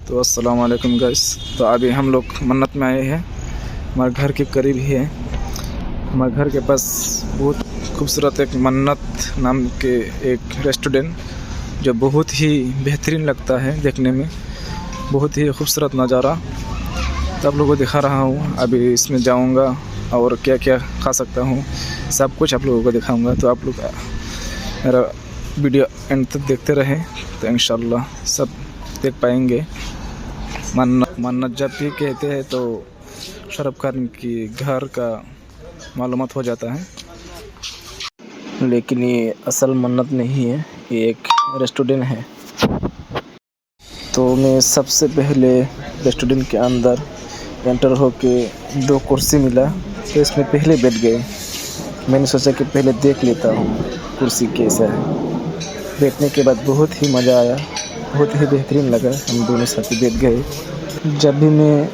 तो अस्सलाम वालेकुम गाइस। तो अभी हम लोग मन्नत में आए हैं, हमारे घर के करीब ही है। हमारे घर के पास बहुत खूबसूरत एक मन्नत नाम के एक रेस्टोरेंट जो बहुत ही बेहतरीन लगता है देखने में, बहुत ही खूबसूरत नज़ारा। तो आप लोगों को दिखा रहा हूँ, अभी इसमें जाऊँगा और क्या क्या खा सकता हूँ सब कुछ आप लोगों को दिखाऊँगा। तो आप लोग मेरा वीडियो एंड तक देखते रहें तो इंशाल्लाह सब देख पाएंगे। मन्नत जब भी कहते हैं तो शाहरुख खान की घर का मालूमात हो जाता है, लेकिन ये असल मन्नत नहीं है, ये एक रेस्टोरेंट है। तो मैं सबसे पहले रेस्टोरेंट के अंदर एंटर होके 2 कुर्सी मिला, तो इसमें पहले बैठ गए। मैंने सोचा कि पहले देख लेता हूँ कुर्सी कैसा है। बैठने के बाद बहुत ही मज़ा आया, बहुत ही बेहतरीन लगा। हम दोनों साथी बैठ गए। जब भी मैं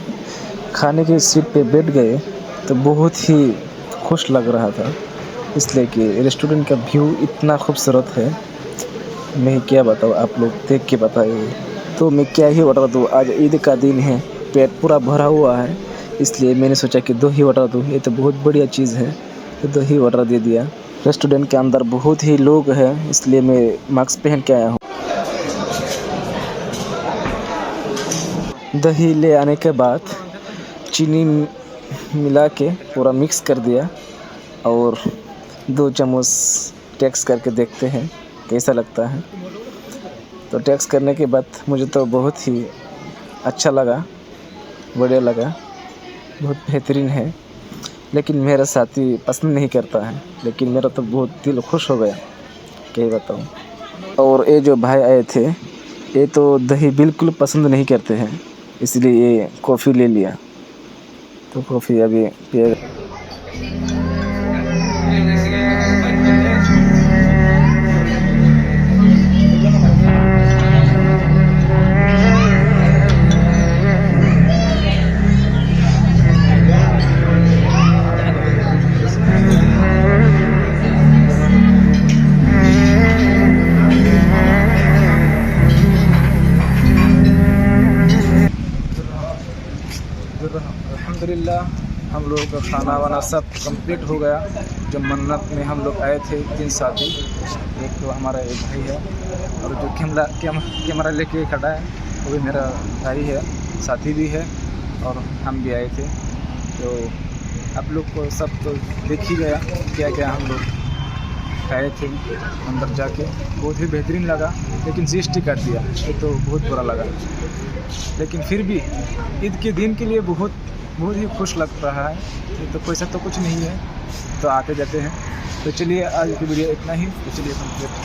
खाने की सीट पे बैठ गए तो बहुत ही खुश लग रहा था, इसलिए कि रेस्टोरेंट का व्यू इतना खूबसूरत है, मैं क्या बताऊँ, आप लोग देख के बताइए। तो मैं क्या ही ऑर्डर दूँ, आज ईद का दिन है, पेट पूरा भरा हुआ है, इसलिए मैंने सोचा कि 2 ही ऑर्डर दूँ, ये तो बहुत बढ़िया चीज़ है। तो 2 ही ऑर्डर दे दिया। रेस्टोरेंट के अंदर बहुत ही लोग हैं, इसलिए मैं मास्क पहन के आया हूँ। दही ले आने के बाद चीनी मिला के पूरा मिक्स कर दिया और 2 चम्मच टेस्ट करके देखते हैं कैसा लगता है। तो टेस्ट करने के बाद मुझे तो बहुत ही अच्छा लगा, बढ़िया लगा, बहुत बेहतरीन है। लेकिन मेरा साथी पसंद नहीं करता है, लेकिन मेरा तो बहुत दिल खुश हो गया, क्या बताऊँ। और ये जो भाई आए थे, ये तो दही बिल्कुल पसंद नहीं करते हैं, इसलिए ये कॉफ़ी ले लिया। तो कॉफ़ी अभी पिएगा। अल्हम्दुलिल्लाह हम लोगों का खाना वाना सब कंप्लीट हो गया। जो मन्नत में हम लोग आए थे 3 साथी, एक तो हमारा एक भाई है और जो कैमरा लेके खड़ा है वो भी मेरा भाई है, साथी भी है, और हम भी आए थे। तो आप लोग को सब तो देख ही गया क्या क्या हम लोग खाए थे। अंदर जाके बहुत ही बेहतरीन लगा, लेकिन GST काट दिया, ये तो बहुत बुरा लगा। लेकिन फिर भी ईद के दिन के लिए बहुत ही खुश लग रहा है। ये तो पैसा तो कुछ नहीं है, तो आते जाते हैं। तो चलिए आज की वीडियो इतना ही, तो चलिए कंप्लीट।